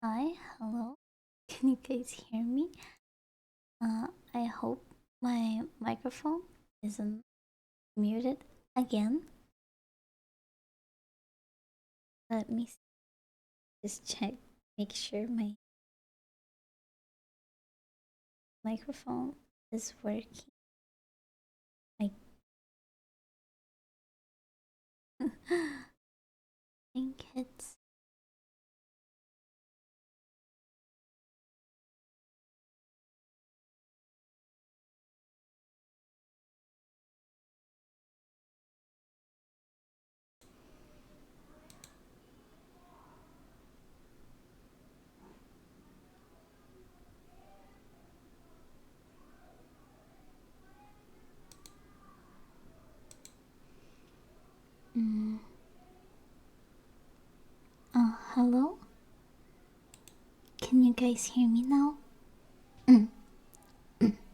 Hi, hello. Can you guys hear me? I hope my microphone isn't muted again. Let me just check, make sure my microphone is working. I think it's. Mm, hello? Can you guys hear me now?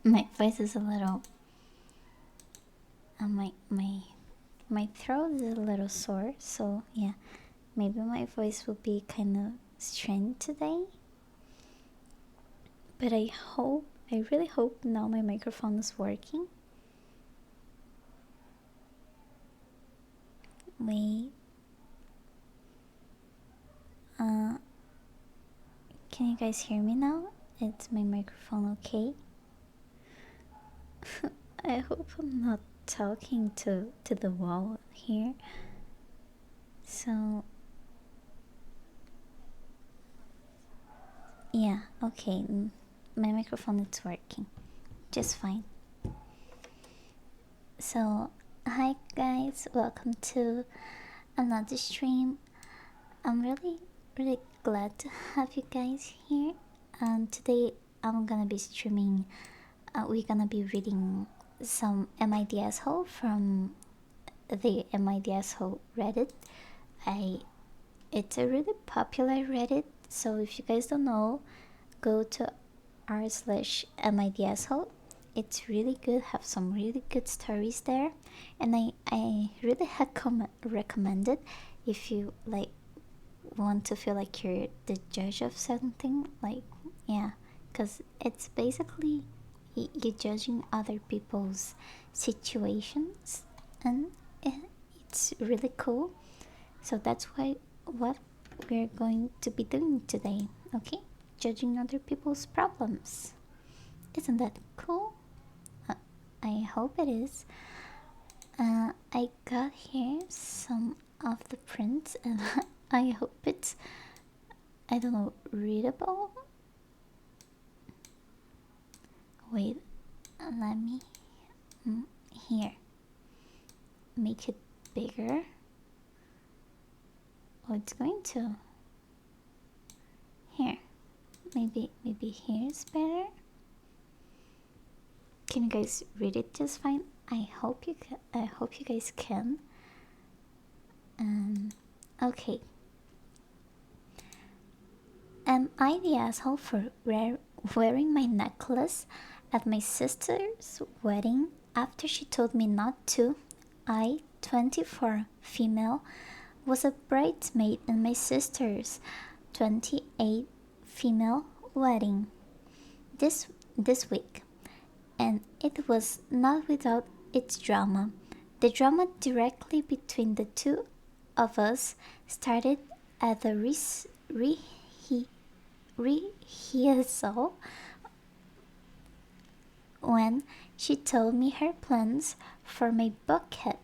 My voice is a little. My throat is a little sore, so yeah, maybe my voice will be kind of strained today. But I really hope now my microphone is working. Wait, uh, can you guys hear me now? Is my microphone okay? I hope I'm not talking to the wall here. So, yeah, okay, my microphone is working just fine. So, hi guys, welcome to another stream. I'm really glad to have you guys here. And today I'm gonna be streaming. We're gonna be reading some MIDS Hole from the MIDS Hole Reddit. I It's a really popular Reddit, so if you guys don't know, go to r/MIDS Hole. It's really good. Have some really good stories there, and I really recommend it if you like want to feel like you're the judge of something, like, yeah, because it's basically you judging other people's situations, and it's really cool. So that's why what we're going to be doing today. Okay, judging other people's problems. Isn't that cool? uh, I hope it is. I got here some of the prints, and I hope it's, I don't know, readable. Wait, let me here make it bigger. Oh, it's going to here. Maybe here is better. Can you guys read it just fine? I hope you guys can. Okay. Am I the asshole for wearing my necklace at my sister's wedding after she told me not to? I, 24, female, was a bridesmaid in my sister's 28 female wedding this week, and it was not without its drama. The drama directly between the two of us started at the rehearsal when she told me her plans for my bouquet.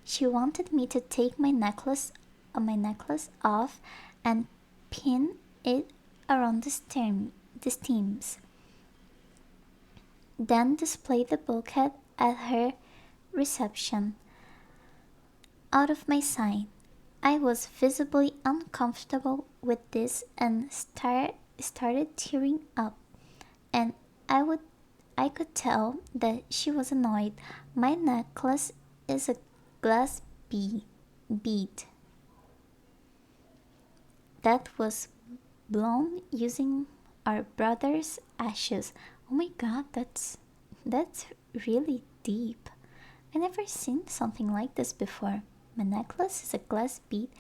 She wanted me to take my necklace off and pin it around the stems, then display the bouquet at her reception. Out of my sight, I was visibly uncomfortable with this and started tearing up, and I could tell that she was annoyed. My necklace is a glass bead that was blown using our brother's ashes. Oh my god, that's really deep. I never seen something like this before. My necklace is a glass bead.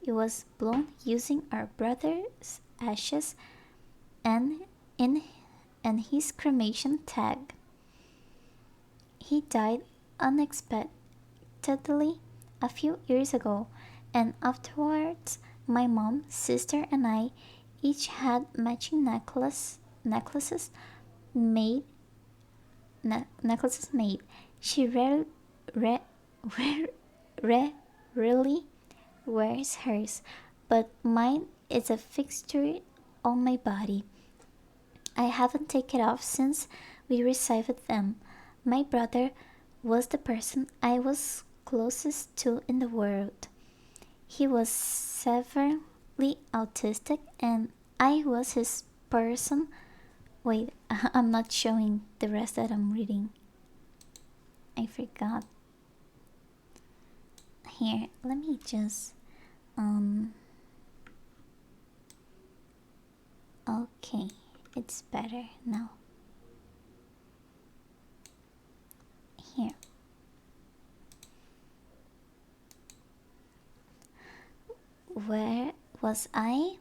It was blown using our brother's ashes and his cremation tag. He died unexpectedly a few years ago, and afterwards my mom, sister, and I each had matching necklaces made. She rarely wears hers, but mine is a fixture on my body. I haven't taken it off since we received them. My brother was the person I was closest to in the world. He was severely autistic, and I was his person. Wait, I'm not showing the rest that I'm reading. I forgot. Here, let me just okay, it's better now. Here. Where was I?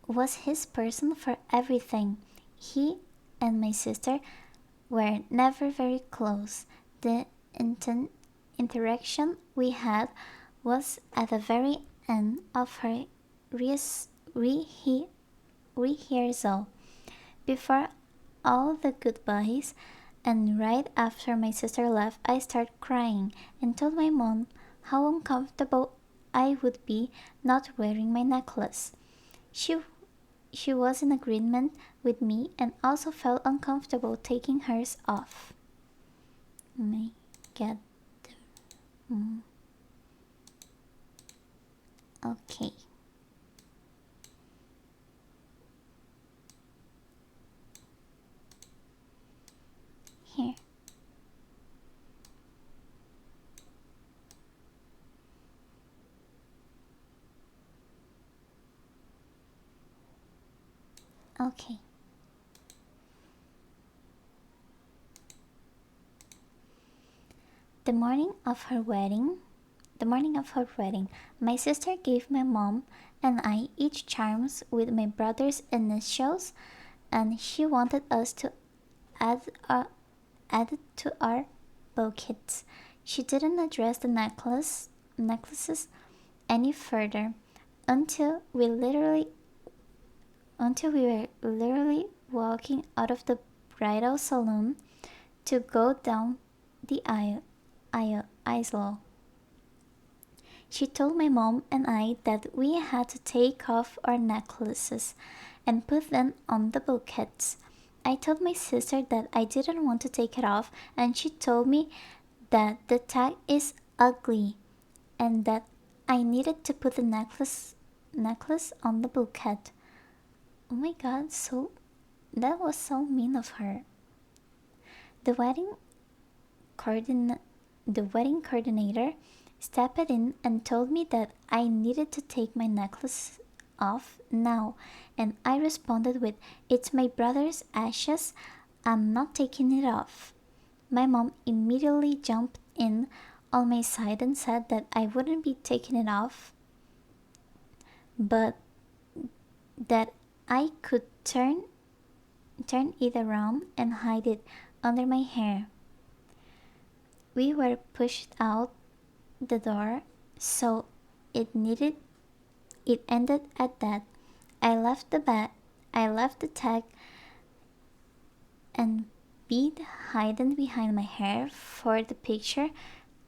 Was his person for everything. He and my sister were never very close. The interaction we had was at the very end of her rehearsal, before all the goodbyes, and right after my sister left, I started crying and told my mom how uncomfortable I would be not wearing my necklace. She was in agreement with me and also felt uncomfortable taking hers off. Let me get okay. Here. Okay. The morning of her wedding, my sister gave my mom and I each charms with my brother's initials, and she wanted us to add it to our bouquets. She didn't address the necklaces any further until we were literally walking out of the bridal salon to go down the aisle. She told my mom and I that we had to take off our necklaces and put them on the bouquets. I told my sister that I didn't want to take it off, and she told me that the tag is ugly and that I needed to put the necklace on the bouquet. Oh my god, so that was so mean of her. The wedding coordin- the wedding coordinator stepped in and told me that I needed to take my necklace off now, and I responded with, "It's my brother's ashes, I'm not taking it off." My mom immediately jumped in on my side and said that I wouldn't be taking it off, but that I could turn it around and hide it under my hair. We were pushed out the door, so it needed it ended at that. I left the tag and bead hidden behind my hair for the picture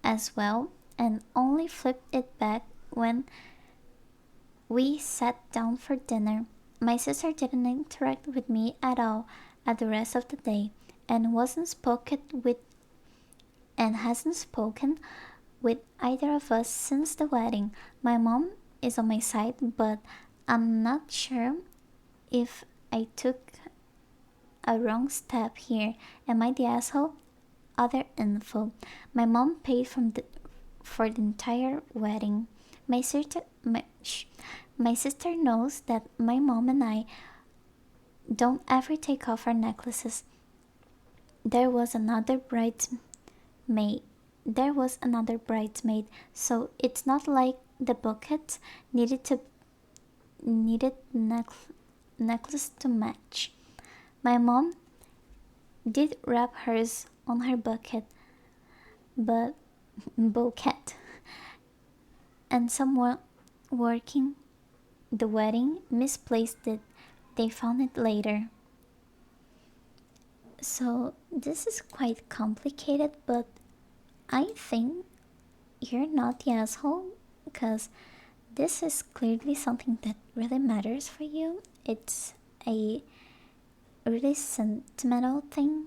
as well, and only flipped it back when we sat down for dinner. My sister didn't interact with me at all at the rest of the day, and wasn't spoken with and hasn't spoken with either of us since the wedding. My mom is on my side, but I'm not sure if I took a wrong step here. Am I the asshole? Other info. My mom paid for the entire wedding. My sister, my sister knows that my mom and I don't ever take off our necklaces. There was another bridesmaid. There was another bridesmaid, so it's not like the bucket needed necklace to match. My mom did wrap hers on her bucket, but bouquet, and someone working the wedding misplaced it. They found it later. So this is quite complicated, but I think you're not the asshole because this is clearly something that really matters for you. It's a really sentimental thing,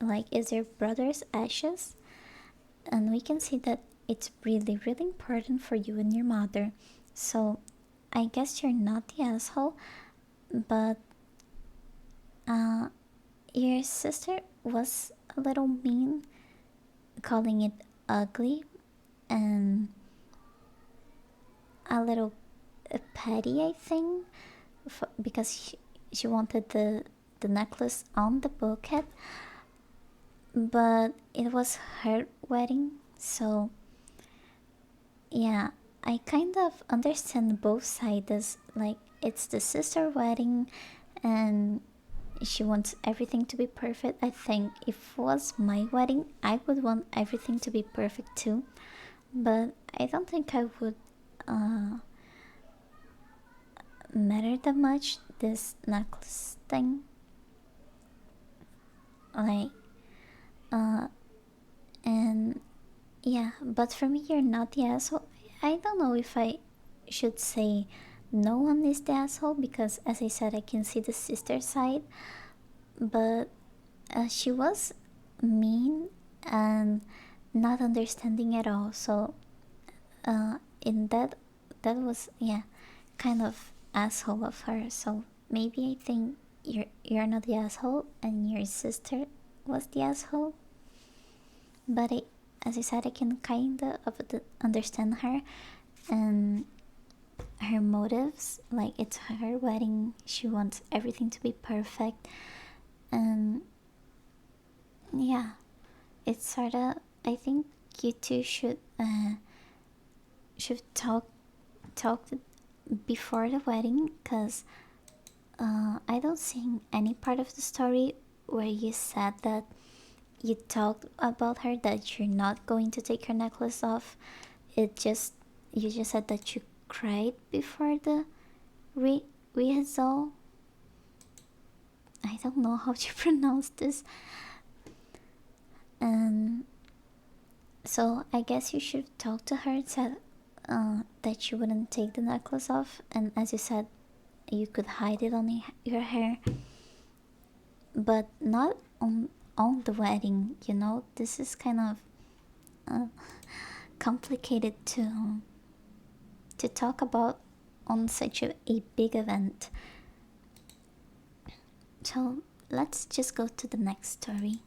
like is your brother's ashes, and we can see that it's really, really important for you and your mother. So I guess you're not the asshole, but uh, your sister was a little mean, calling it ugly and a little petty, I think, because she wanted the necklace on the bouquet, but it was her wedding, so yeah, I kind of understand both sides. Like, it's the sister wedding and she wants everything to be perfect. I think if it was my wedding, I would want everything to be perfect too, but I don't think I would uh, matter that much this necklace thing. Like, uh, and yeah, but for me, you're not the asshole. I don't know if I should say no one is the asshole because, as I said, I can see the sister side, but she was mean and not understanding at all. So, in that was, yeah, kind of asshole of her. So maybe I think you're not the asshole and your sister was the asshole. But as I said, I can kind of understand her and her motives. Like, it's her wedding, she wants everything to be perfect, and yeah, it's sort of. I think you two should talk before the wedding, because I don't see any part of the story where you said that you talked about her that you're not going to take her necklace off. It just you just said that you cried before the rehearsal. I don't know how to pronounce this. And so I guess you should talk to her and said that you wouldn't take the necklace off, and as you said, you could hide it on your hair, but not on the wedding. You know, this is kind of uh, complicated to talk about on such a big event. So let's just go to the next story.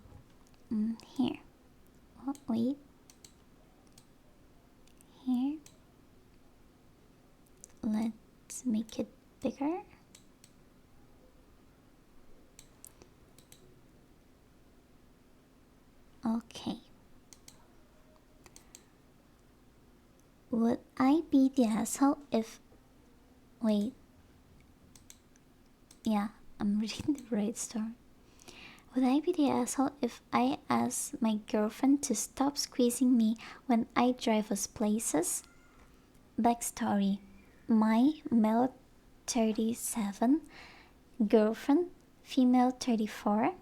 Here. Oh, wait. Here. Let's make it bigger. Okay. Would I be the asshole if... Wait. Yeah, I'm reading the right story. Would I be the asshole if I asked my girlfriend to stop squeezing me when I drive us places? Backstory. My male 37, girlfriend, female 34,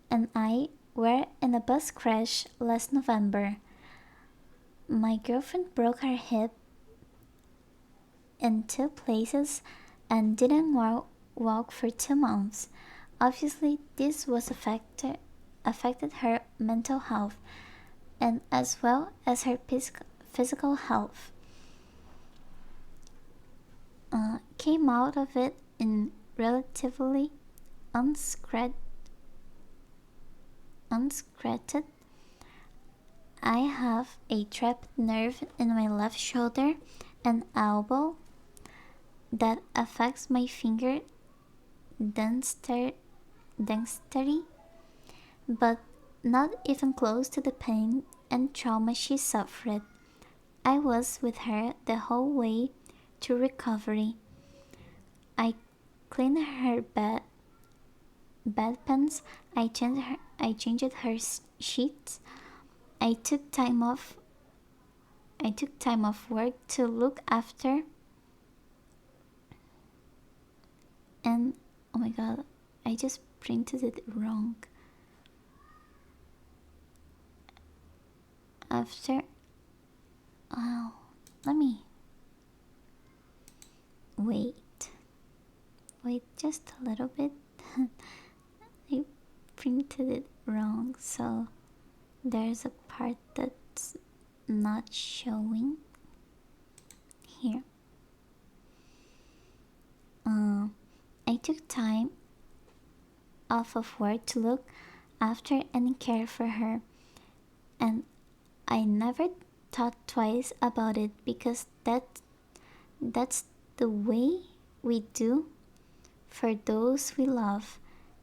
and I were in a bus crash last November. My girlfriend broke her hip in two places and didn't walk for 2 months. Obviously, this was affected her mental health and as well as her physical health. Came out of it in relatively unscratched. I have a trapped nerve in my left shoulder and elbow that affects my finger dexterity, but not even close to the pain and trauma she suffered. I was with her the whole way to recovery. I cleaned her bedpans. I changed her sheets. I took time off. I took time off work to look after. And oh my god, I just printed it wrong. After, oh, let me wait just a little bit. I printed it wrong, so there's a part that's not showing here. I took time off of work to look after and care for her, and I never thought twice about it because that's the way we do for those we love,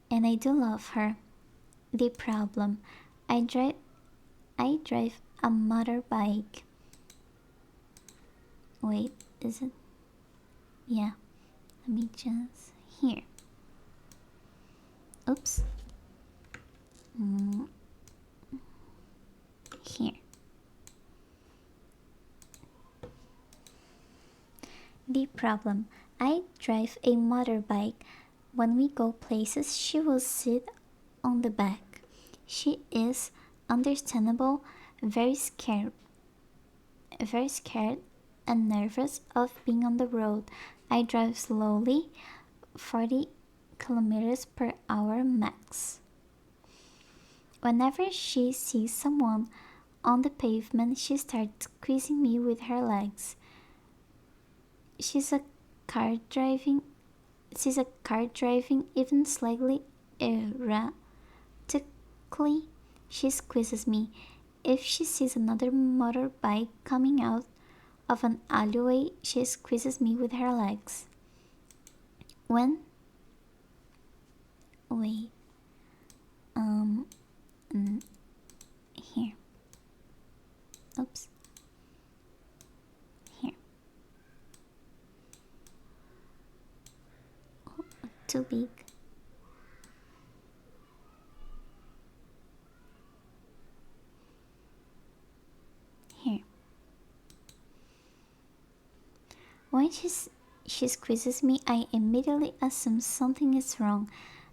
and I do love her. The problem, I drive a motorbike. Wait, is it? Yeah, let me just here. Oops. Here. The problem, I drive a motorbike. When we go places, she will sit on the back. She is understandable, very scared and nervous of being on the road. I drive slowly, 40 kilometers per hour max. Whenever she sees someone on the pavement, she starts squeezing me with her legs. She's a car driving even slightly erratically. She squeezes me. If she sees another motorbike coming out of an alleyway, she squeezes me with her legs. When wait here. Oops. Here. Oh, too big. Here. When she squeezes me, I immediately assume something is wrong,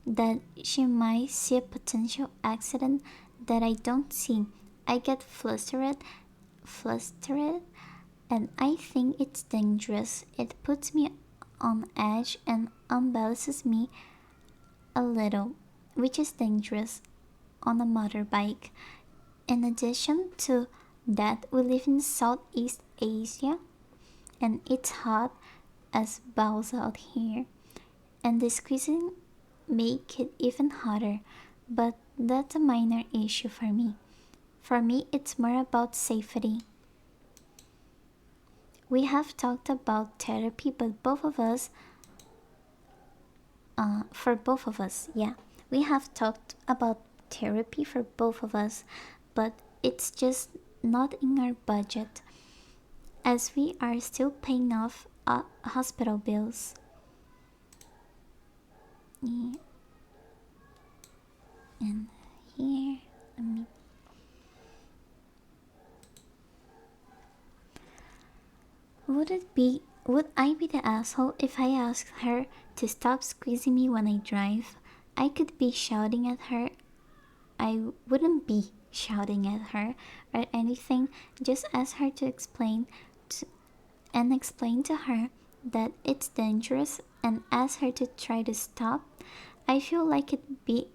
that she might see a potential accident that I don't see. I get flustered flustered, and I think it's dangerous. It puts me on edge and unbalances me a little, which is dangerous on a motorbike. In addition to that, we live in Southeast Asia and it's hot as balls out here, and the squeezing make it even hotter, but that's a minor issue for me. For me, it's more about safety. We have talked about therapy, but for both of us, yeah, we have talked about therapy for both of us, but it's just not in our budget as we are still paying off hospital bills. Yeah, and here, let me. Would I be the asshole if I asked her to stop squeezing me when I drive? I could be shouting at her. I wouldn't be shouting at her or anything. Just ask her to to, explain to her that it's dangerous and ask her to try to stop. I feel like it'd be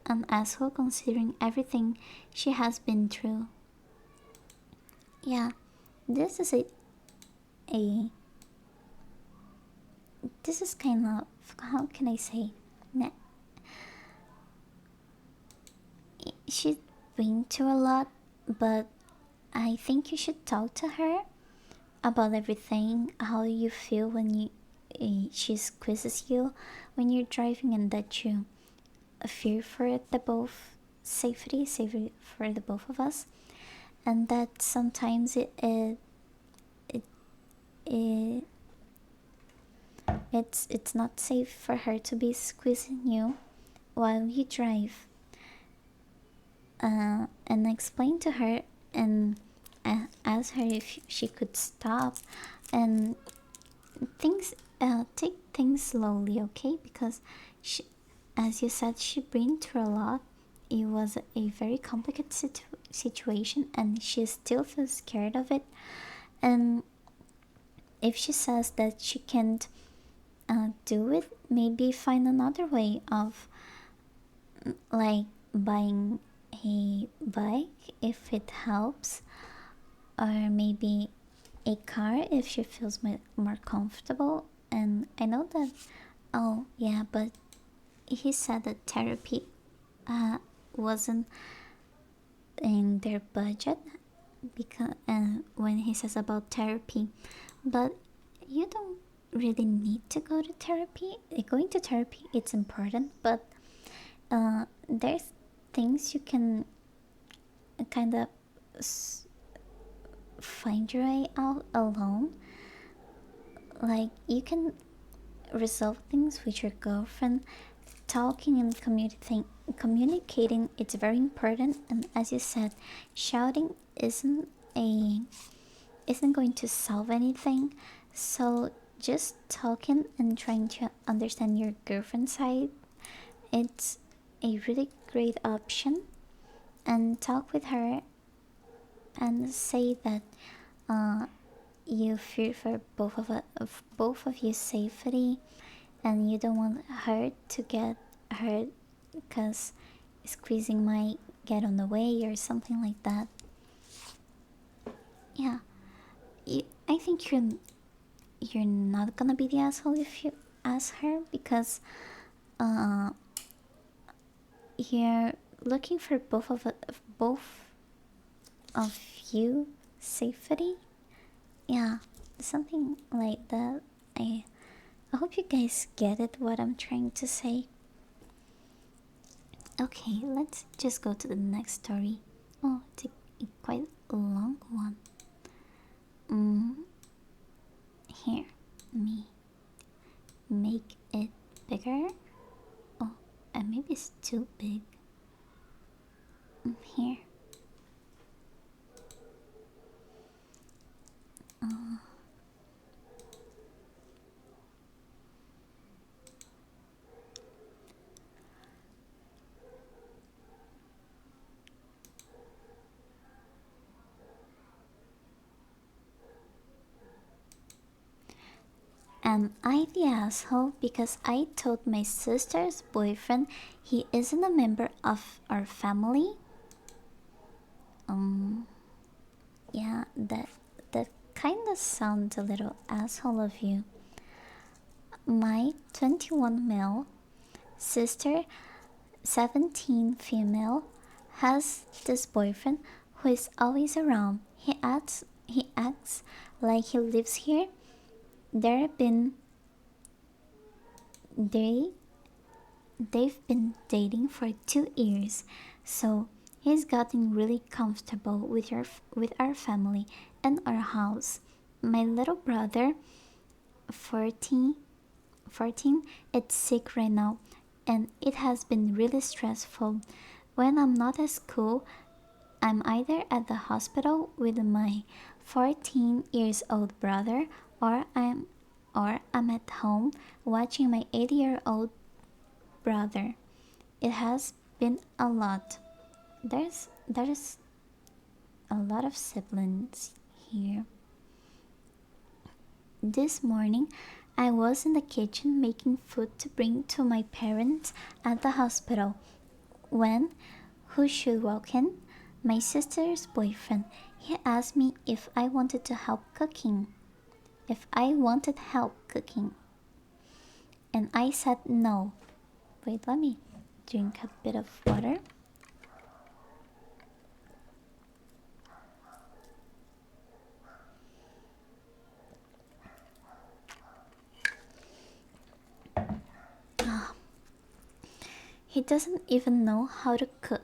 an asshole considering everything she has been through. Yeah, this is a this is kind of, how can I say, she's been through a lot, but I think you should talk to her about everything, how you feel when she squeezes you when you're driving, and that you fear for the both safety for the both of us, and that sometimes it, it it's not safe for her to be squeezing you while you drive, and explain to her and ask her if she could stop and things take things slowly, okay? Because she, as you said, she been through a lot. It was a very complicated situation and she still feels scared of it. And if she says that she can't do it, maybe find another way of, like, buying a bike if it helps, or maybe a car if she feels more comfortable. And I know that, oh yeah, but he said that therapy uh, wasn't in their budget, because when he says about therapy, but you don't really need to go to therapy. Going to therapy, it's important, but there's things you can kind of find your way out alone. Like, you can resolve things with your girlfriend. Talking and communicating, it's very important. And as you said, shouting a isn't going to solve anything. So just talking and trying to understand your girlfriend's side, it's a really great option. And talk with her and say that uh, you fear for both of you safety, and you don't want her to get hurt because squeezing might get on the way or something like that. Yeah, I think you're not gonna be the asshole if you ask her, because uh, you're looking for both of you safety. Yeah, something like that. I hope you guys get it what I'm trying to say. Okay, let's just go to the next story. Oh, it's a quite long one. Mm, Here, let me make it bigger. Oh, and maybe it's too big. Here. Uh, Am I the asshole because I told my sister's boyfriend he isn't a member of our family? Um, yeah, that kind of sounds a little asshole of you. My 21 male sister, 17 female, has this boyfriend who is always around. He acts like he lives here. There been they they've been dating for 2 years, so he's gotten really comfortable with our family and our house. My little brother, 14, 14, it's sick right now, and it has been really stressful. When I'm not at school, I'm either at the hospital with my 14 years old brother, or I'm at home watching my 80-year-old brother. It has been a lot. There's a lot of siblings here. This morning I was in the kitchen making food to bring to my parents at the hospital when who should walk in? My sister's boyfriend. He asked me if I wanted to help cooking. If I wanted help cooking. And I said no. Wait, let me drink a bit of water. He doesn't even know how to cook.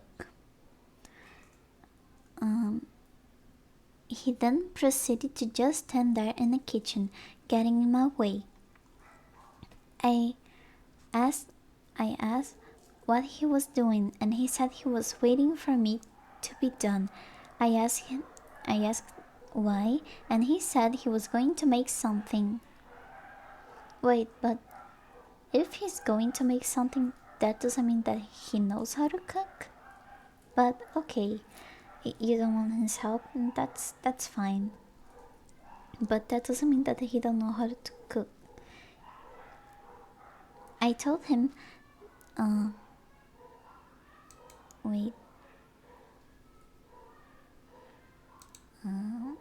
He then proceeded to just stand there in the kitchen, getting in my way. I asked I asked what he was doing, and he said he was waiting for me to be done. I asked why, and he said he was going to make something. Wait, but if he's going to make something, that doesn't mean that he knows how to cook? But okay, you don't want his help, and that's fine. But that doesn't mean that he don't know how to cook. I told him, uh, wait, uh,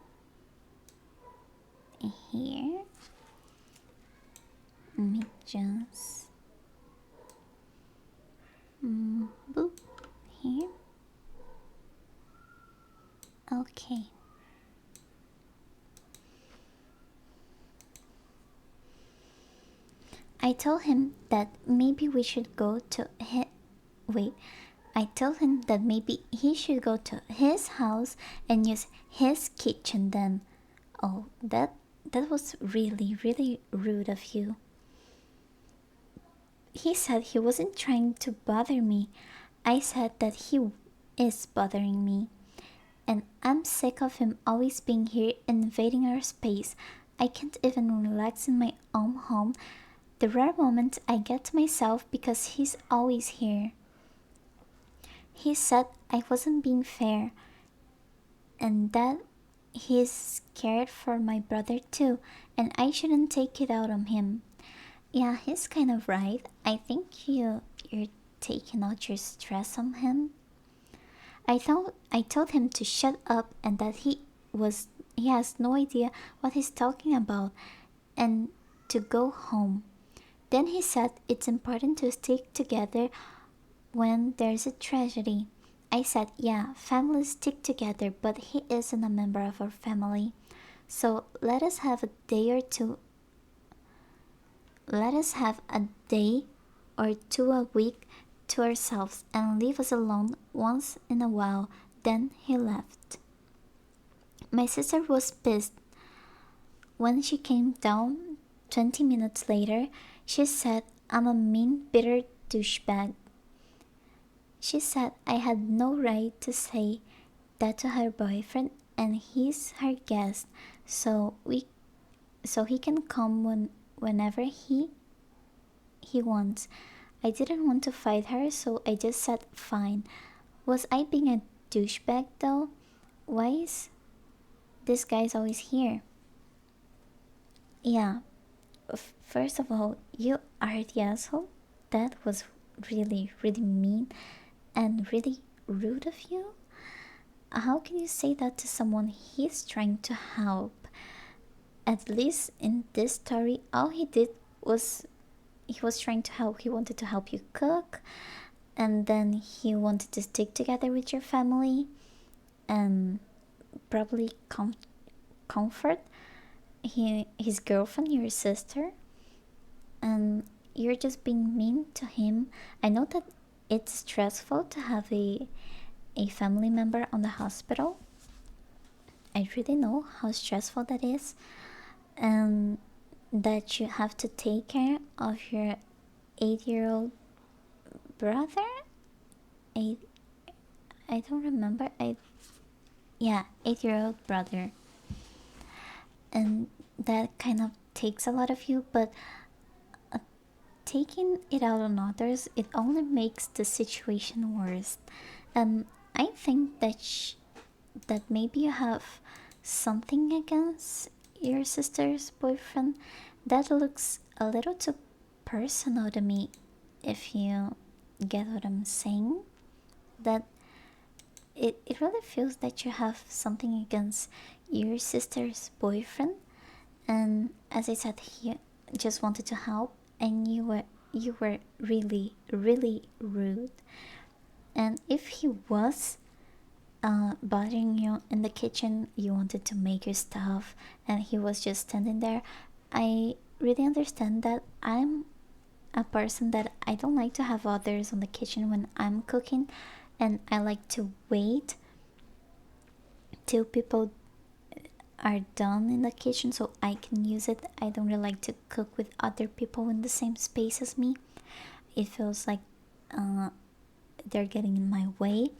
here. Let me just boop here. Okay. I told him that maybe we should go to his. Wait. I told him that maybe he should go to his house and use his kitchen then. Oh, that was really rude of you. He said he wasn't trying to bother me. I said that he is bothering me. And I'm sick of him always being here invading our space. I can't even relax in my own home. The rare moments I get to myself because he's always here. He said I wasn't being fair and that he's scared for my brother too, and I shouldn't take it out on him. Yeah, he's kind of right. I think you're taking out your stress on him. I told him to shut up and that he has no idea what he's talking about and to go home. Then he said it's important to stick together when there's a tragedy. I said, yeah, families stick together, but he isn't a member of our family. So let us have a day or two. Let us have a day or two a week to ourselves and leave us alone once in a while. Then he left. My sister was pissed. When she came down 20 minutes later, she said I'm a mean, bitter douchebag. She said I had no right to say that to her boyfriend and he's her guest, so he can come whenever he wants. I didn't want to fight her, so I just said fine. Was I being a douchebag though? Why is this guy's always here? Yeah, First of all, you are the asshole. That was really, really mean and really rude of you. How can you say that to someone he's trying to help? At least in this story, all he did was he was trying to help. He wanted to help you cook, and then he wanted to stick together with your family and probably comfort his girlfriend, your sister, and you're just being mean to him. I know that it's stressful to have a family member on the hospital. I really know how stressful that is, and that you have to take care of your 8 year old brother. Eight, I don't remember. Yeah, 8 year old brother, and that kind of takes a lot of you, but taking it out on others, it only makes the situation worse. Um, I think that that maybe you have something against your sister's boyfriend. That looks a little too personal to me, if you get what I'm saying. That it really feels that you have something against your sister's boyfriend, and as I said, he just wanted to help, and you were really, really rude. And if he was bothering you in the kitchen, you wanted to make your stuff, and he was just standing there, I really understand that. I'm a person that I don't like to have others on the kitchen when I'm cooking, and I like to wait till people are done in the kitchen so I can use it. I don't really like to cook with other people in the same space as me. It feels like uh, they're getting in my way.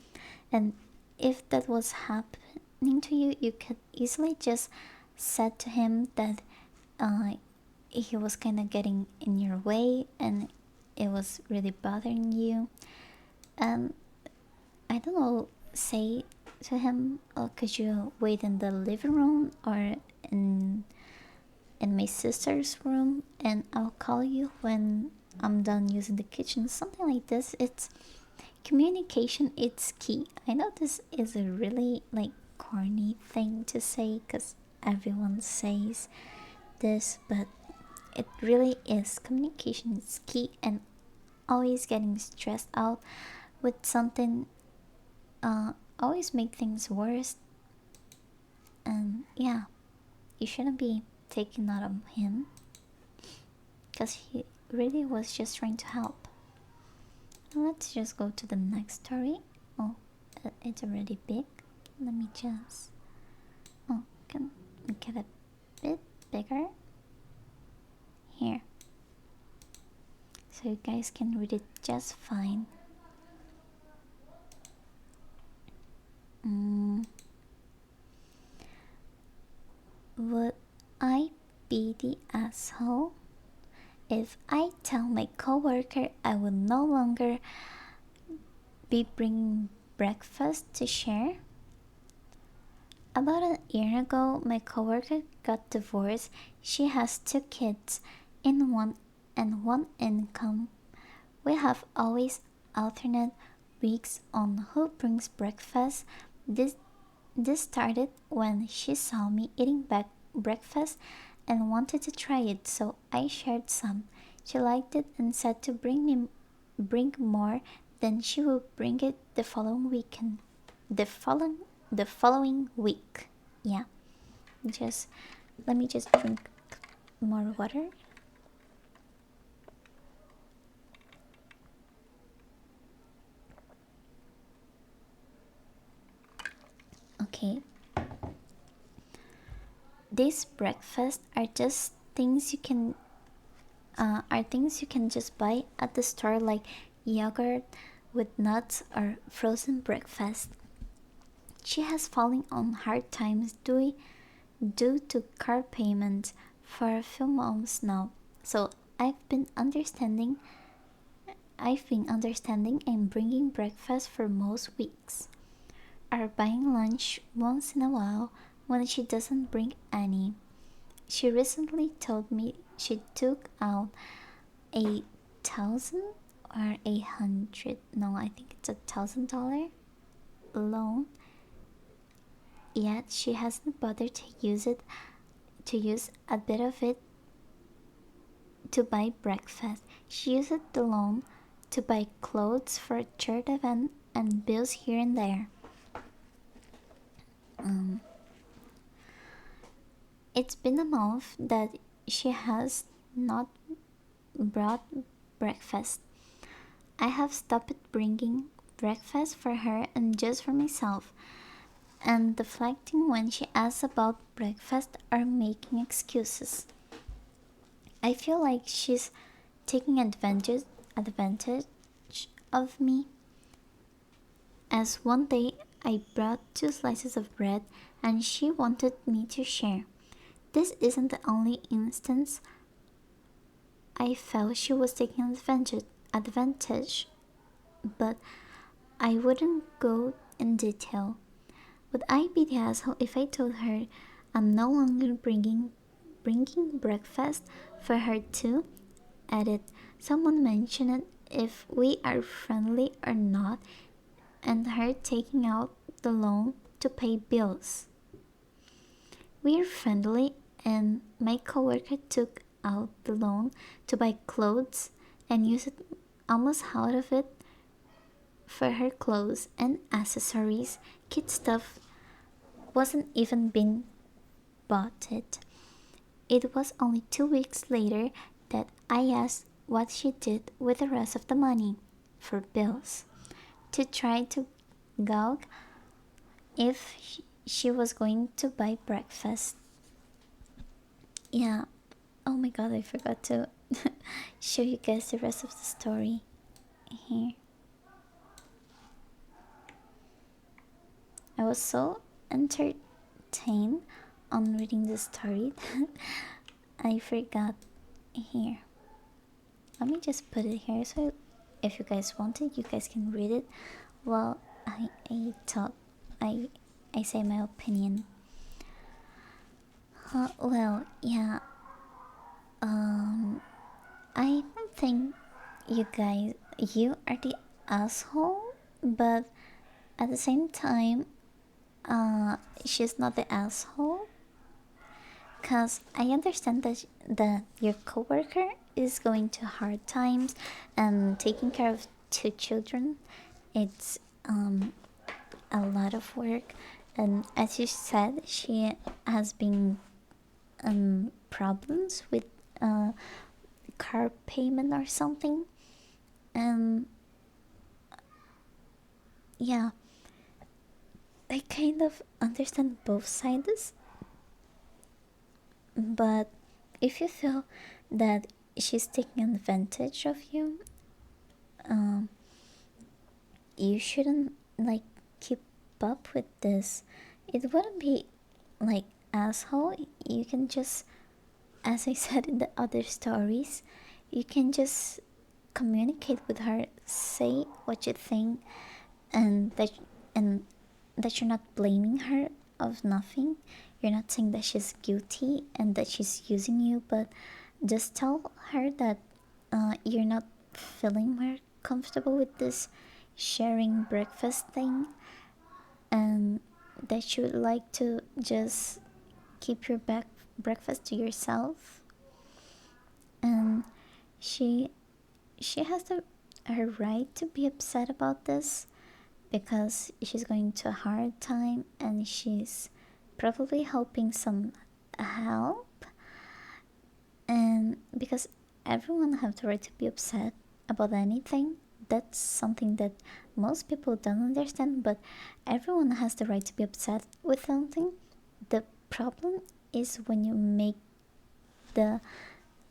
And if that was happening to you, you could easily just said to him that uh, he was kind of getting in your way and it was really bothering you. And I don't know, say to him, oh, could you wait in the living room or in in my sister's room, and I'll call you when I'm done using the kitchen, something like this. It's communication, it's key. I know this is a really like corny thing to say because everyone says this, but it really is. Communication is key, and always getting stressed out with something always make things worse. And yeah, you shouldn't be taking out on him because he really was just trying to help. Let's just go to the next story. Oh, it's already big. Let me just. Oh, can make it a bit bigger? Here. So you guys can read it just fine. Would I be the asshole if I tell my coworker I will no longer be bringing breakfast to share? About a year ago, my coworker got divorced. She has 2 kids in one income. We have always alternate weeks on who brings breakfast. This started when she saw me eating breakfast and wanted to try it, so I shared some. She liked it and said to bring more, then she would bring it the following weekend. The following week. Yeah. Just let me just drink more water. Okay. These breakfasts are just things you can just buy at the store, like yogurt with nuts or frozen breakfast. She has fallen on hard times due to car payments for a few months now. So I've been understanding and bringing breakfast for most weeks, or buying lunch once in a while when she doesn't bring any. she recently told me she took out 1,000 or 800. No, I think it's $1,000 loan. Yet she hasn't bothered to use it, to use a bit of it to buy breakfast. She used the loan to buy clothes for a church event and bills here and there. Um, it's been a month that she has not brought breakfast. I have stopped bringing breakfast for her and just for myself, and deflecting when she asks about breakfast or making excuses. I feel like she's taking advantage of me, as one day I brought 2 slices of bread and she wanted me to share. This isn't the only instance I felt she was taking advantage, but I wouldn't go in detail. Would I be the asshole if I told her I'm no longer bringing breakfast for her too? Added, someone mentioned it if we are friendly or not, and her taking out the loan to pay bills. We are friendly, and my coworker took out the loan to buy clothes and used almost half of it for her clothes and accessories. Kid stuff wasn't even been bought it. It was only 2 weeks later that I asked what she did with the rest of the money for bills, to try to gauge if she was going to buy breakfast. Yeah, oh my god, I forgot to show you guys the rest of the story here. I was so entertained on reading the story that I forgot here. Let me just put it here so if you guys want it, you guys can read it while I talk. I say my opinion. Well, yeah. I don't think you are the asshole, but at the same time, she's not the asshole. Cause I understand that your coworker is going to hard times and taking care of 2 children. It's a lot of work, and as you said, she has been problems with car payment or something, and yeah, I kind of understand both sides, but if you feel that she's taking advantage of you, um, you shouldn't like keep up with this. It wouldn't be like asshole. You can just, as I said in the other stories, you can just communicate with her, say what you think, and and that you're not blaming her of nothing. You're not saying that she's guilty and that she's using you, but just tell her that you're not feeling more comfortable with this sharing breakfast thing, and that you would like to just keep your breakfast to yourself. And she she has her right to be upset about this, because she's going to a hard time and she's probably hoping some help, and because everyone have the right to be upset about anything. That's something that most people don't understand, but everyone has the right to be upset with something. The problem is the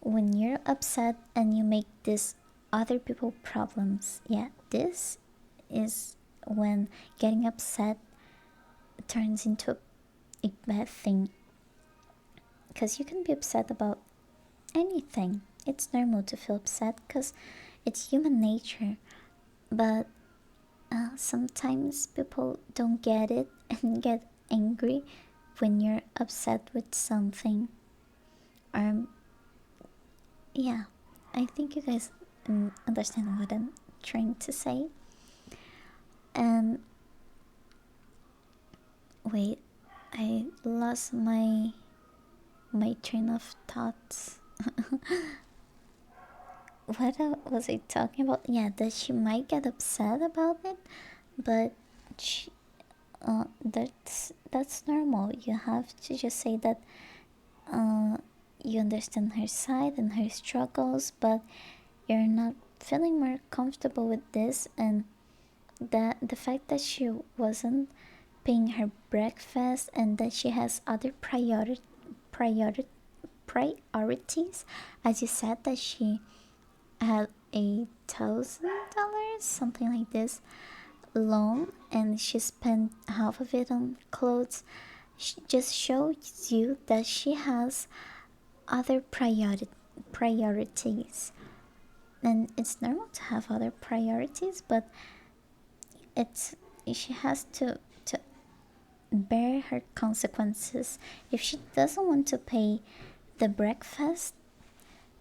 when you're upset and you make this other people problems. Yeah, this is when getting upset turns into a bad thing, because you can be upset about anything. It's normal to feel upset because it's human nature, but sometimes people don't get it and get angry when you're upset with something. Um, yeah, I think you guys understand what I'm trying to say. And wait, I lost my train of thoughts. What was I talking about? Yeah, that she might get upset about it, but she, that's normal. You have to just say that uh, you understand her side and her struggles, but you're not feeling more comfortable with this, and that the fact that she wasn't paying her breakfast and that she has other priori- priorities, as you said that she had $1,000, something like this, loan, and she spent half of it on clothes. She just shows you that she has other priorities, and it's normal to have other priorities, but it's she has to bear her consequences. If she doesn't want to pay the breakfast,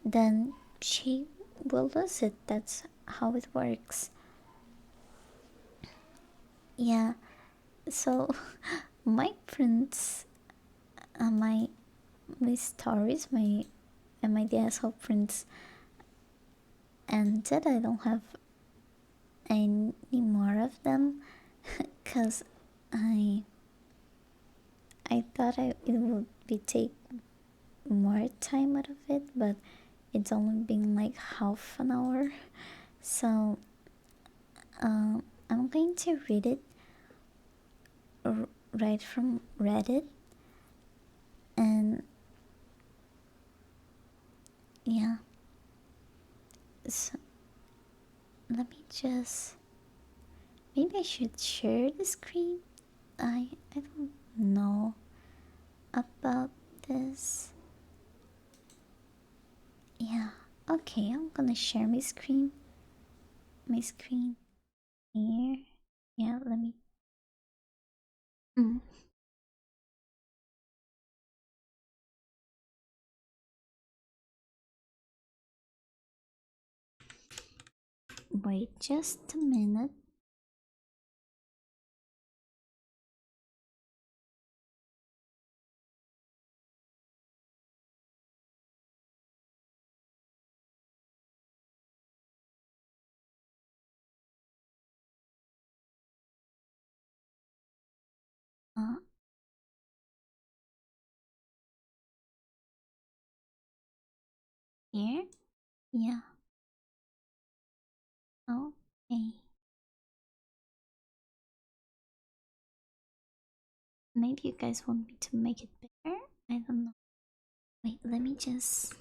then she will lose it. That's how it works. Yeah, so my prints, my stories, my the asshole prints ended. I don't have any more of them because I I thought it would be take more time out of it, but it's only been like half an hour. So I'm going to read it right from Reddit, and yeah. So let me just, maybe I should share the screen. I don't know about this. Yeah. Okay, I'm gonna share my screen. My screen here. Yeah, let me. Mm. Wait just a minute. Uh, Here. Yeah. Okay. Maybe you guys want me to make it bigger. I don't know. Wait, let me just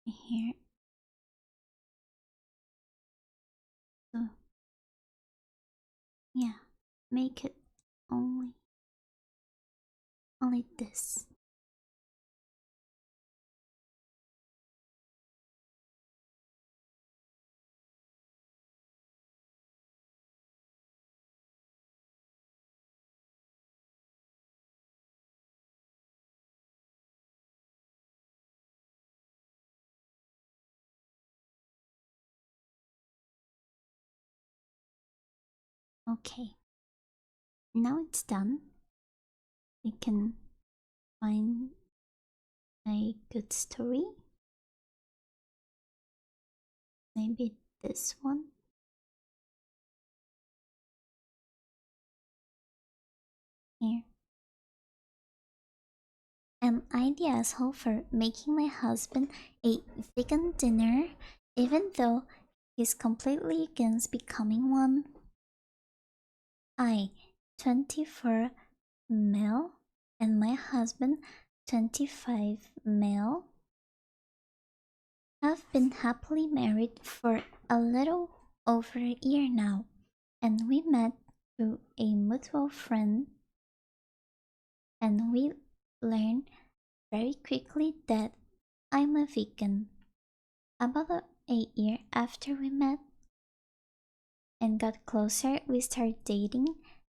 here. So yeah, make it only this. Okay. Now it's done. We can find a good story. Maybe this one here. Am I the asshole for making my husband a vegan dinner even though he's completely against becoming one? I, 24 male, and my husband, 25 male, have been happily married for a little over a year now, and we met through a mutual friend, and we learned very quickly that I'm a vegan. About a year after we met and got closer, we started dating,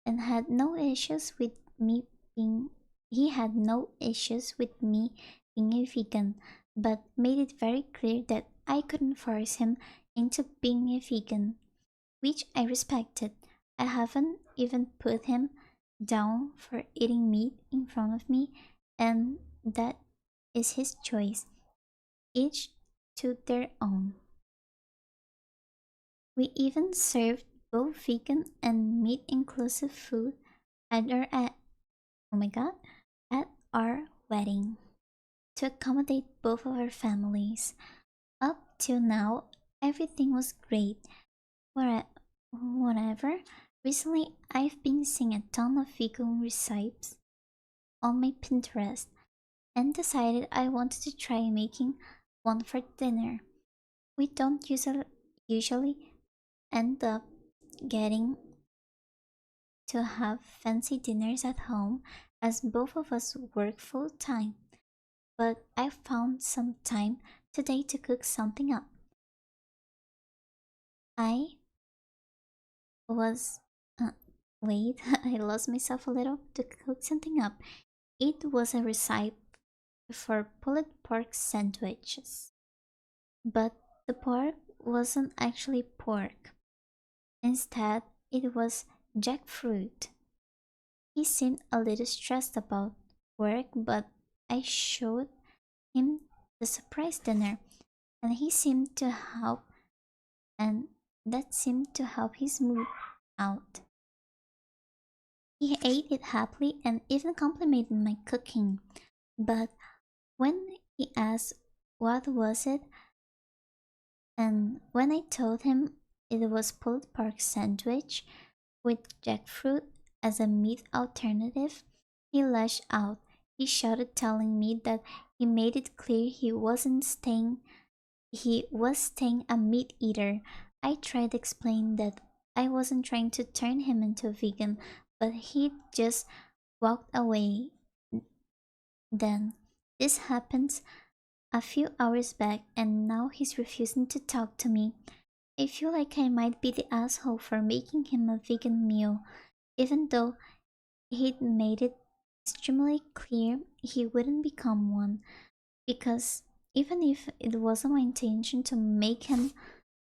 and had no issues with me being he had no issues with me being a vegan, but made it very clear that I couldn't force him into being a vegan, which I respected. I haven't even put him down for eating meat in front of me, and that is his choice. Each to their own. We even served both vegan and meat inclusive food at oh my god, at our wedding to accommodate both of our families. Up till now, everything was great. Whatever. Recently, I've been seeing a ton of vegan recipes on my Pinterest and decided I wanted to try making one for dinner. We don't usually end up getting to have fancy dinners at home as both of us work full time, but I found some time today to cook something up. I was. Uh, wait, I lost myself a little to cook something up. It was a recipe for pulled pork sandwiches, but the pork wasn't actually pork. Instead, it was jackfruit. He seemed a little stressed about work, but I showed him the surprise dinner, and he seemed to help, and that seemed to help his mood out. He ate it happily and even complimented my cooking. But when he asked what was it, and when I told him it was pulled pork sandwich with jackfruit as a meat alternative, he lashed out. He shouted, telling me that he made it clear he was staying a meat eater. I tried to explain that I wasn't trying to turn him into a vegan, but he just walked away. Then this happens a few hours back, and now he's refusing to talk to me. I feel like I might be the asshole for making him a vegan meal, even though he'd made it extremely clear he wouldn't become one. Because even if it wasn't my intention to make him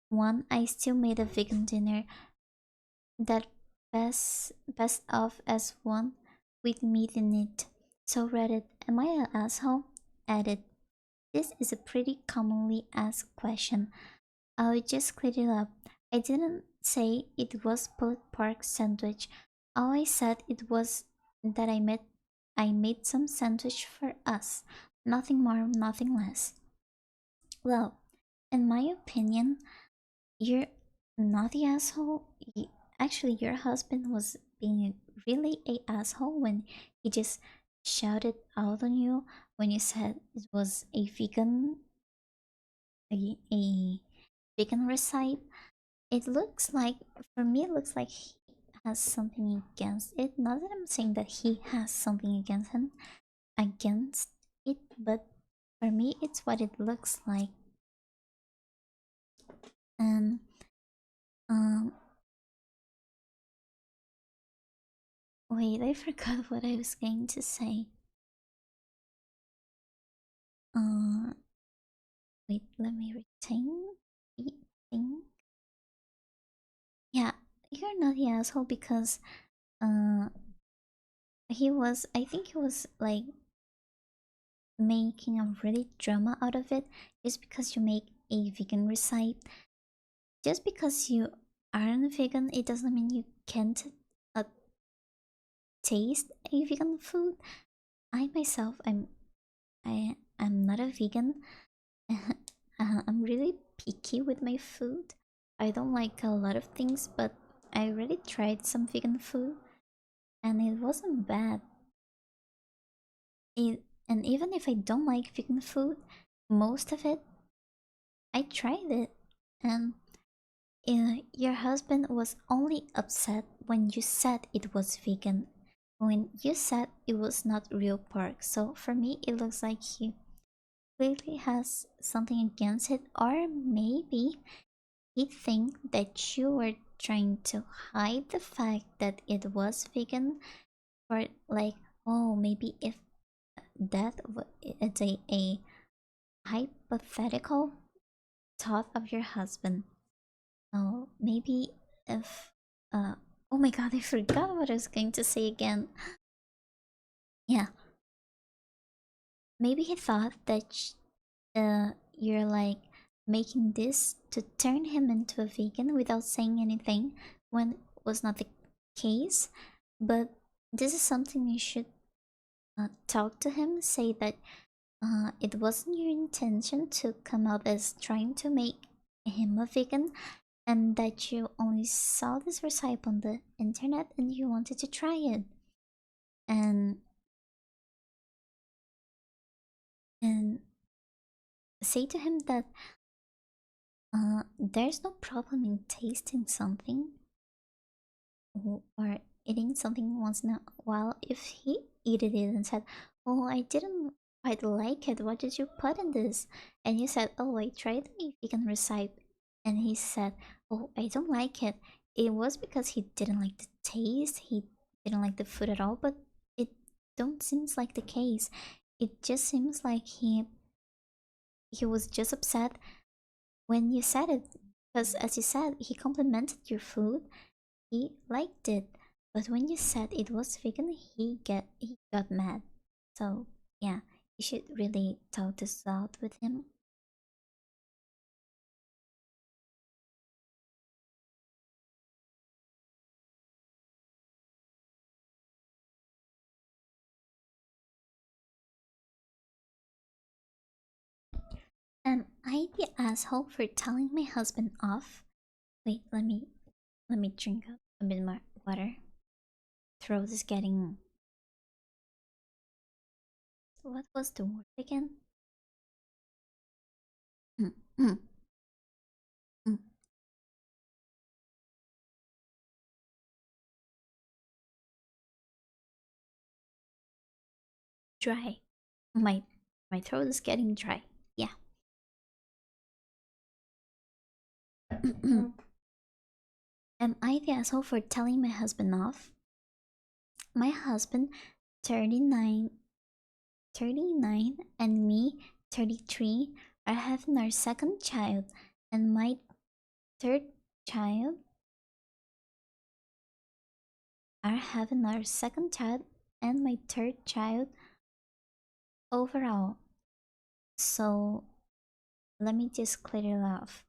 one, I still made a vegan dinner that best of as one with meat in it. So Reddit, am I an asshole? Added. This is a pretty commonly asked question. I'll just clear it up. I didn't say it was pulled pork sandwich. All I said it was that I made some sandwich for us. Nothing more, nothing less. Well, in my opinion, you're not the asshole. Actually, your husband was being really a asshole when he just shouted out on you when you said it was a vegan recipe. It looks like, for me, it looks like he has something against it. Not that I'm saying that he has something against it, but for me, it's what it looks like. And um, wait, I forgot what I was going to say. Uh, wait, let me retain. Think. Yeah, you're not the asshole because uh, I think he was like making a really drama out of it just because you make a vegan recipe. Just because you aren't a vegan, it doesn't mean you can't uh, taste a vegan food. I'm not a vegan. I'm really picky with my food. I don't like a lot of things, but I really tried some vegan food and it wasn't bad. And even if I don't like vegan food, most of it, I tried it. And your husband was only upset when you said it was vegan, when you said it was not real pork. So for me, it looks like he clearly has something against it, or maybe he think that you were trying to hide the fact that it was vegan, or like, oh, maybe if it's a hypothetical thought of your husband. Oh, maybe if oh my god, I forgot what I was going to say again. Yeah, maybe he thought that you're like making this to turn him into a vegan without saying anything when it was not the case. But this is something you should talk to him, say that it wasn't your intention to come out as trying to make him a vegan, and that you only saw this recipe on the internet and you wanted to try it. And and say to him that there's no problem in tasting something or eating something once in a while. If he ate it and said, "Oh, I didn't quite like it. What did you put in this?" And you said, "Oh, I tried a vegan recipe," and he said, "Oh, I don't like it." It was because he didn't like the taste. He didn't like the food at all. But it don't seems like the case. It just seems like he was just upset when you said it, because as you said, he complimented your food, he liked it, but when you said it was vegan, he got mad. So yeah, you should really talk this out with him. Am I the asshole for telling my husband off? Wait, let me drink a bit more water. Throat is getting, what was the word again? Mm, mm, mm. Dry. My my throat is getting dry. Yeah. Am I the asshole for telling my husband off? My husband, 39, 39, and me, 33, are having our second child, and my third child are having our second child and my third child overall. So let me just clear it off.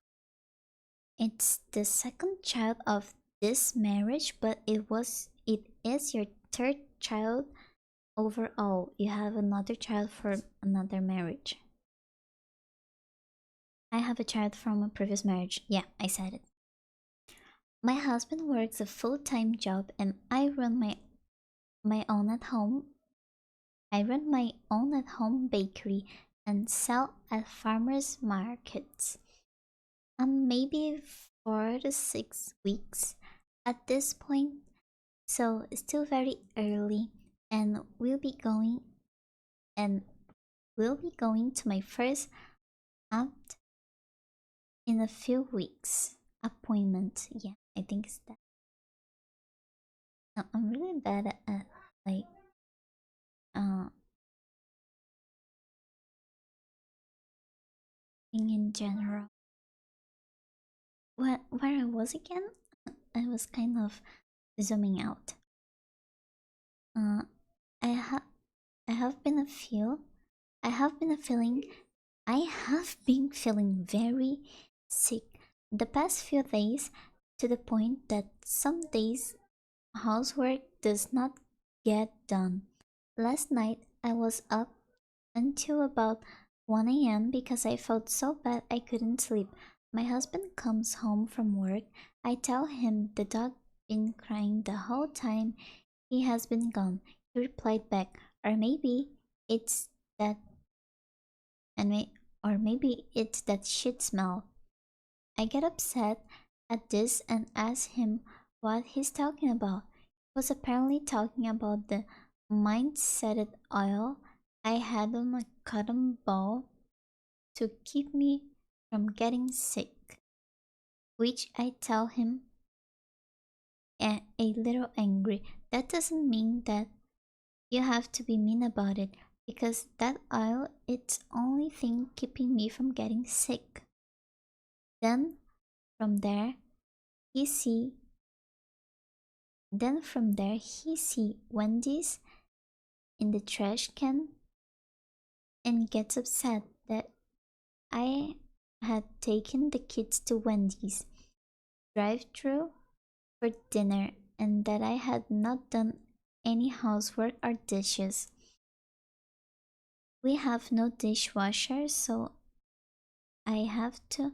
It's the second child of this marriage, but it is your third child overall. You have another child for another marriage. I have a child from a previous marriage. Yeah, I said it. My husband works a full-time job and my own at home. I run my own at home bakery and sell at farmers markets. I'm maybe 4 to 6 weeks at this point, so it's still very early, and and we'll be going to my first apt in a few weeks. Appointment. Yeah, I think it's that. No, I'm really bad at like uh thing in general. Where I was again? I was kind of zooming out. Uh, I have I have been a feel. I have been a feeling. I have been feeling very sick the past few days, to the point that some days housework does not get done. Last night I was up until about 1 a.m. because I felt so bad I couldn't sleep. My husband comes home from work. I tell him the dog been crying the whole time he has been gone. He replied back, or maybe it's that and or maybe it's that shit smell. I get upset at this and ask him what he's talking about. He was apparently talking about the mind-setted oil I had on a cotton ball to keep me from getting sick, which I tell him a little angry. That doesn't mean that you have to be mean about it, because that aisle it's only thing keeping me from getting sick. Then from there he see he see Wendy's in the trash can and gets upset that I had taken the kids to Wendy's drive-through for dinner and that I had not done any housework or dishes. We have no dishwasher, so I have to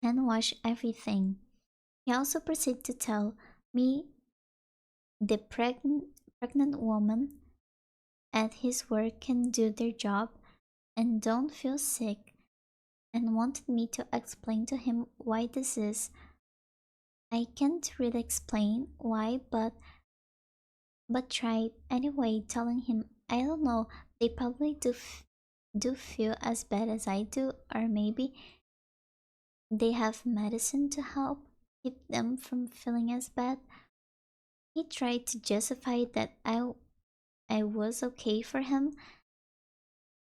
hand wash everything. He also proceeded to tell me the pregnant woman at his work can do their job and don't feel sick, and wanted me to explain to him why this is. I can't really explain why, but tried anyway, telling him I don't know, they probably do feel as bad as I do, or maybe they have medicine to help keep them from feeling as bad. He tried to justify that I was okay for him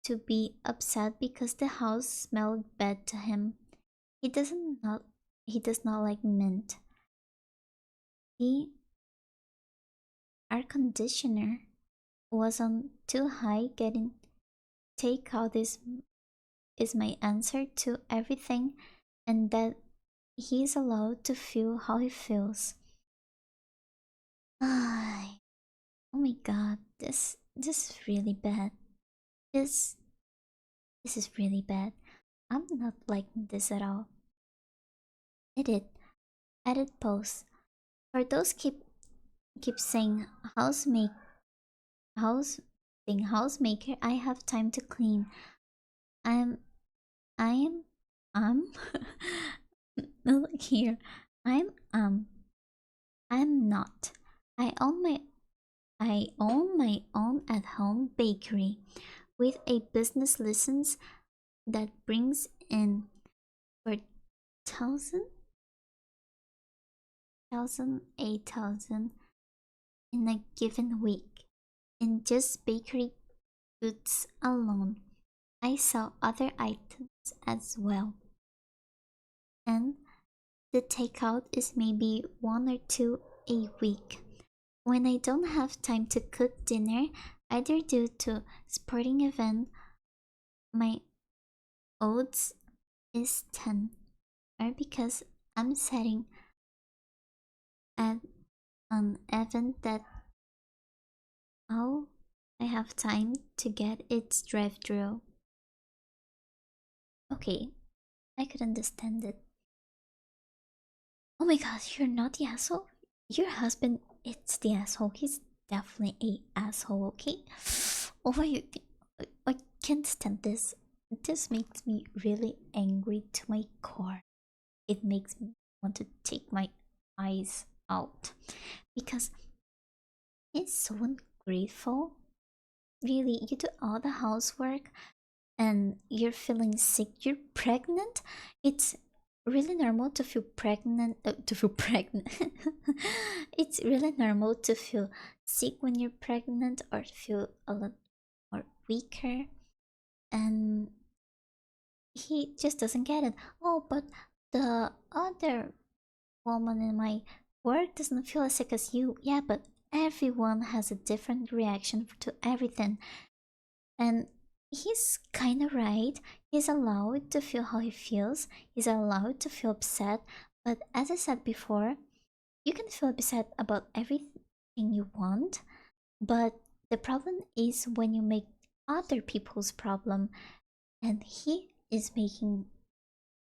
to be upset because the house smelled bad to him. He doesn't not he does not like mint. The air conditioner was on too high. Getting takeout is my answer to everything, and that he is allowed to feel how he feels. Ay, oh my god, this is really bad. This this is really bad. I'm not liking this at all. Edit edit post. For those keep saying housemake house thing housemaker, I have time to clean. I'm I'm look here. I'm I'm not. I own my own at home bakery with a business license that brings in for thousand 8,000 in a given week in just bakery goods alone. I sell other items as well, and the takeout is maybe one or two a week. When I don't have time to cook dinner, either due to sporting event, my odds is 10, or because I'm setting at an event that oh, I have time to get its drive-through. Okay, I could understand it. Oh my god, you're not the asshole? Your husband is the asshole. He's definitely a asshole, okay? Oh my, I can't stand this. This makes me really angry to my core. It makes me want to take my eyes out because he's so ungrateful. Really, you do all the housework and you're feeling sick, you're pregnant. It's really normal to feel pregnant. It's really normal to feel sick when you're pregnant or feel a lot more weaker. And he just doesn't get it. Oh, but the other woman in my work doesn't feel as sick as you. Yeah, but everyone has a different reaction to everything. And he's kind of right. He's allowed to feel how he feels, he's allowed to feel upset. But as I said before, you can feel upset about everything you want. But the problem is when you make other people's problem, and he is making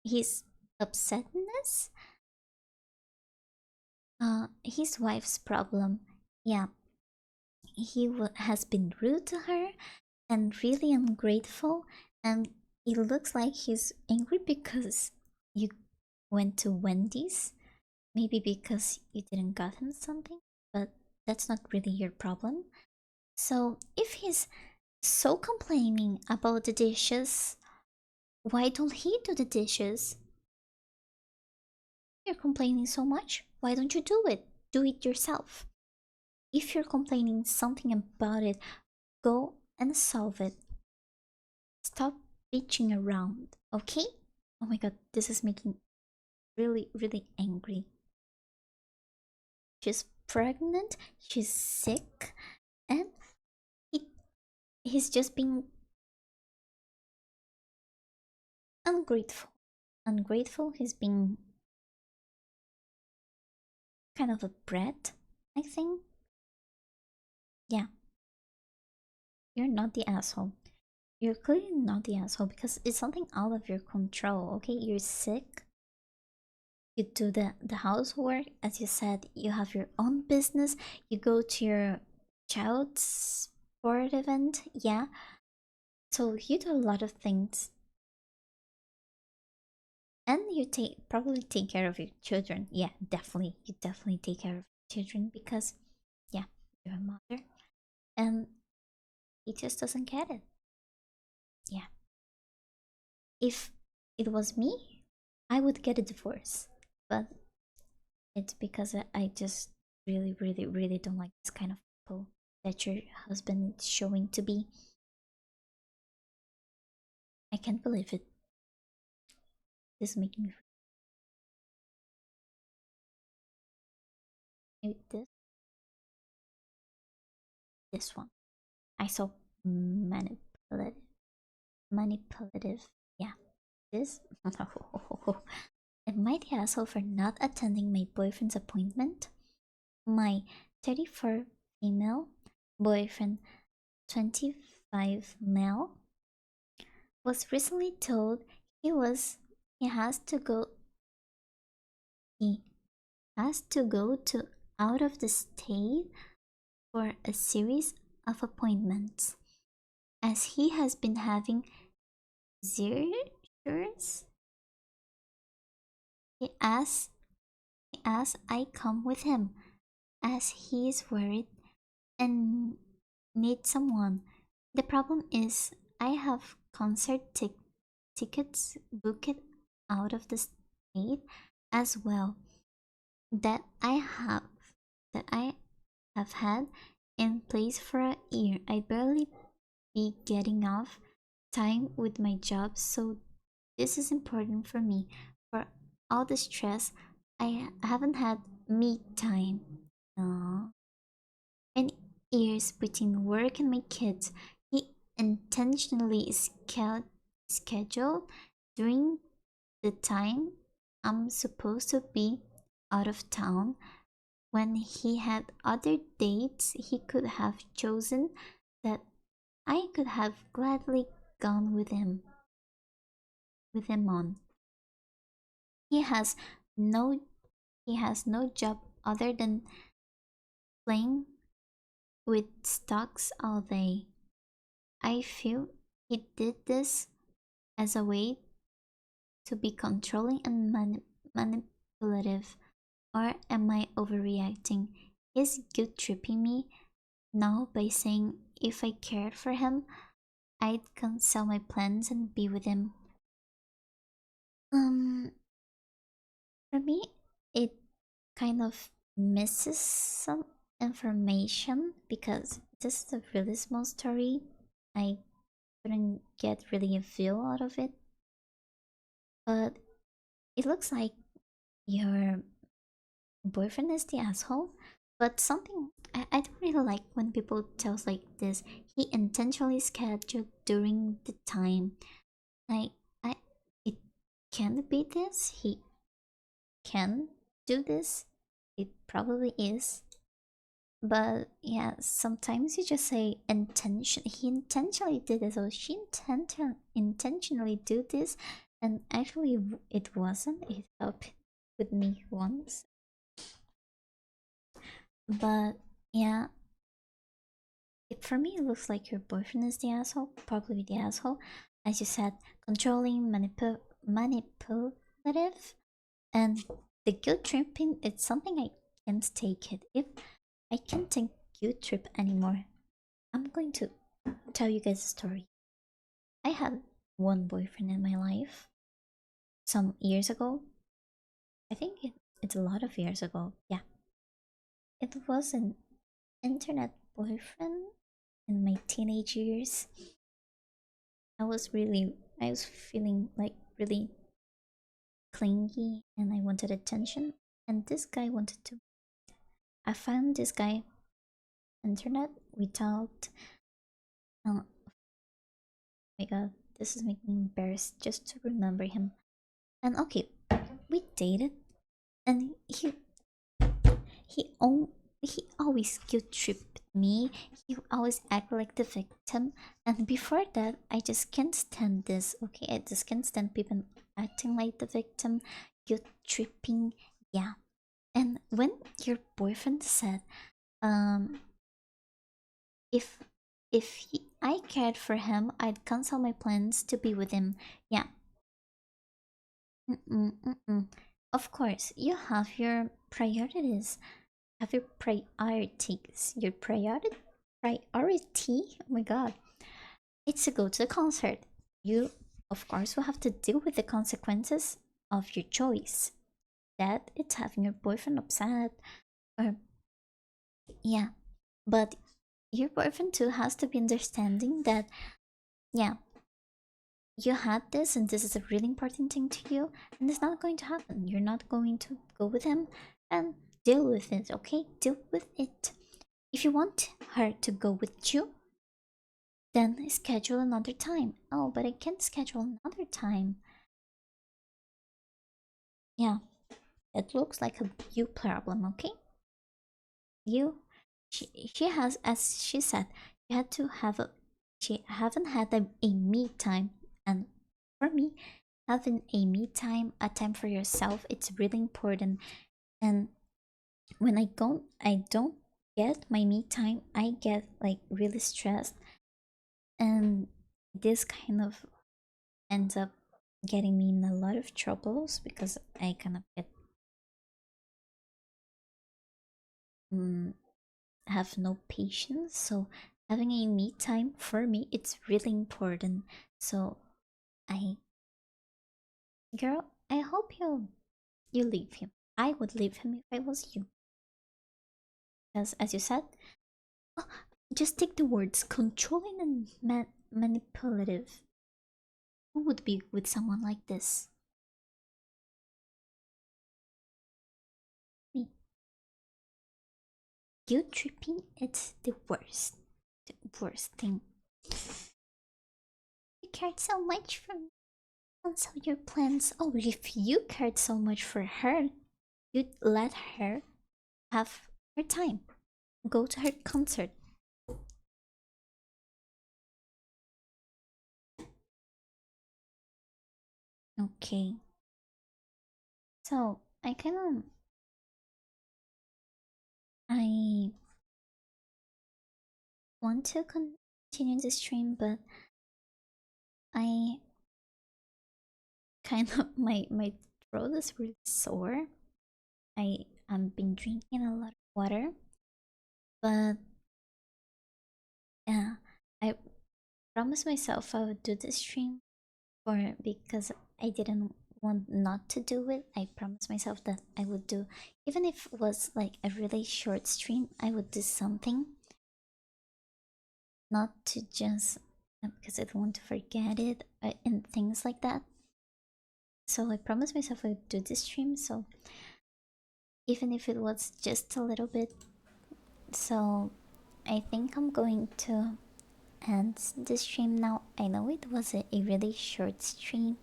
his upsetness his wife's problem. Yeah, he has been rude to her and really ungrateful, and it looks like he's angry because you went to Wendy's, maybe because you didn't got him something, but that's not really your problem. So if he's so complaining about the dishes, why don't he do the dishes? You're complaining so much, why don't you do it? do it yourself. If you're complaining something about it, go and solve it. Stop bitching around, okay? Oh my god, this is making really, really angry. She's pregnant, she's sick, and he, he's just being ungrateful. Ungrateful, he's being kind of a brat, I think. Yeah, you're not the asshole. You're clearly not the asshole because it's something out of your control, okay? You're sick. You do the housework, as you said, you have your own business, you go to your child's sport event, yeah. So you do a lot of things. And you probably take care of your children. Yeah, definitely. You definitely take care of children because yeah, you're a mother. And he just doesn't get it. Yeah. If it was me, I would get a divorce. But it's because I just really, really, really don't like this kind of people that your husband is showing to be. I can't believe it. This is making me this one. I saw manipulative. Manipulative. Yeah. This. Am I the asshole for not attending my boyfriend's appointment? My 34 female boyfriend, 25 male, was recently told he has to go he has to go to out of the state for a series of appointments as he has been having seizures. He asks I come with him as he is worried and needs someone. The problem is I have tickets booked out of the state as well that I have that I have had in place for a year. I barely be getting off time with my job, so this is important for me. For all the stress, I haven't had me time. Aww. And years between work and my kids, he intentionally scheduled during the time I'm supposed to be out of town when he had other dates he could have chosen that I could have gladly gone with him on. He has no he has no job other than playing with stocks all day. I feel he did this as a way to be controlling and manipulative. Or am I overreacting? He's guilt tripping me now by saying if I cared for him, I'd cancel my plans and be with him. Um, for me, it kind of misses some information because this is a really small story. I couldn't get really a feel out of it, but it looks like your boyfriend is the asshole. But something I don't really like when people tells like this. He intentionally scheduled during the time. Like I, it can be this. He can do this. It probably is. But yeah, sometimes you just say intention. He intentionally did this, or she intentionally do this, and actually it wasn't. It happened with me once. But yeah, for me, it looks like your boyfriend is the asshole, probably the asshole. As you said, controlling, manipulative, and the guilt tripping. It's something I can't take it. If I can't take guilt trip anymore, I'm going to tell you guys a story. I had one boyfriend in my life some years ago. I think it's a lot of years ago. Yeah, it was an internet boyfriend in my teenage years. I was feeling like really clingy and I wanted attention. And this guy wanted to. I found this guy internet without. Oh my god, this is making me embarrassed just to remember him. And okay, we dated, and he al- he always guilt tripped me. He always act like the victim. And before that, I just can't stand this. Okay, I just can't stand people acting like the victim, guilt tripping. Yeah. And when your boyfriend said, um, if I cared for him, I'd cancel my plans to be with him. Yeah. Mm-mm, mm-mm. Of course, you have your priorities. Have your priorities. Your priority. Oh my god! It's to go to the concert. You, of course, will have to deal with the consequences of your choice. That it's having your boyfriend upset, or yeah, but your boyfriend too has to be understanding that yeah, you had this and this is a really important thing to you, and it's not going to happen. You're not going to go with him and deal with it. Okay, deal with it. If you want her to go with you, then schedule another time. Oh, but I can't schedule another time. Yeah, it looks like a you problem, okay? You, she has, as she said, you had to have a, she haven't had a me time. And for me, having a me time, a time for yourself, it's really important. And when I don't get my me time, I get like really stressed. And this kind of ends up getting me in a lot of troubles because I kind of get um, have no patience. So having a me time for me, it's really important. So I, girl, I hope you leave him. I would leave him if I was you, because as you said, oh, just take the words controlling and manipulative. Who would be with someone like this? Me. Guilt tripping, it's the worst thing. You cared so much for me. Cancel your plans. Oh, if you cared so much for her, you'd let her have her time. Go to her concert. Okay. So I want to continue the stream, but I kind of my throat is really sore. I've been drinking a lot of water, but yeah, I promised myself I would do the stream for because I didn't want not to do it. I promised myself that I would do, even if it was like a really short stream, I would do something, not to just because I don't want to forget it and things like that. So I promised myself I would do this stream. So even if it was just a little bit, so I think I'm going to end the stream now. I know it was a really short stream,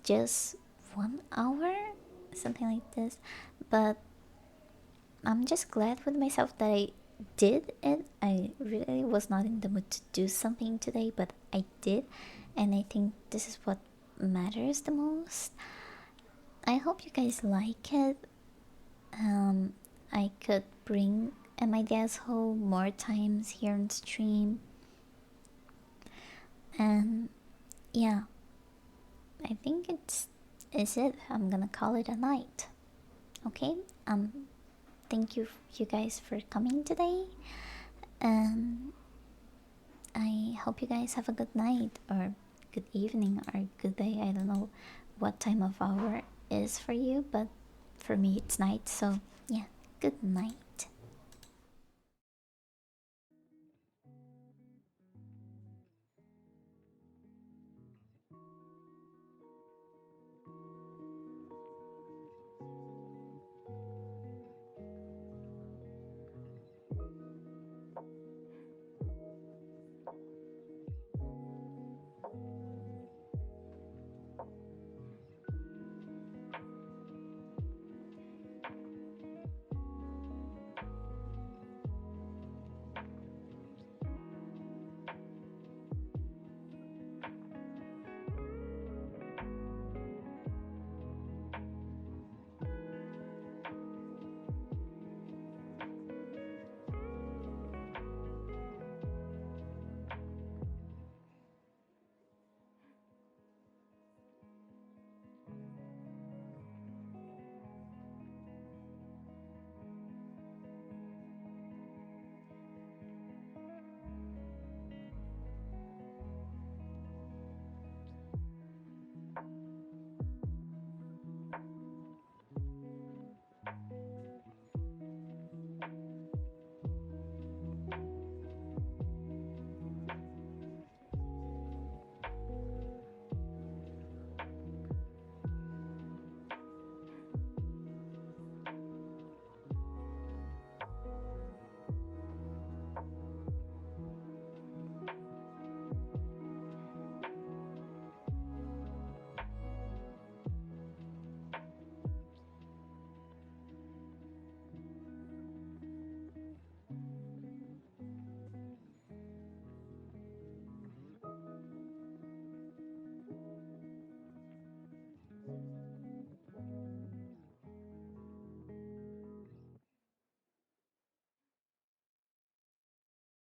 just 1 hour, something like this, but I'm just glad with myself that I did it. I really was not in the mood to do something today, but I did, and I think this is what matters the most. I hope you guys like it. Um, I could bring my ideas home more times here on stream, and yeah, I think it's is it. I'm gonna call it a night. Okay. Thank you guys for coming today, and I hope you guys have a good night or good evening or good day. I don't know what time of hour is for you, but for me it's night. So yeah, good night.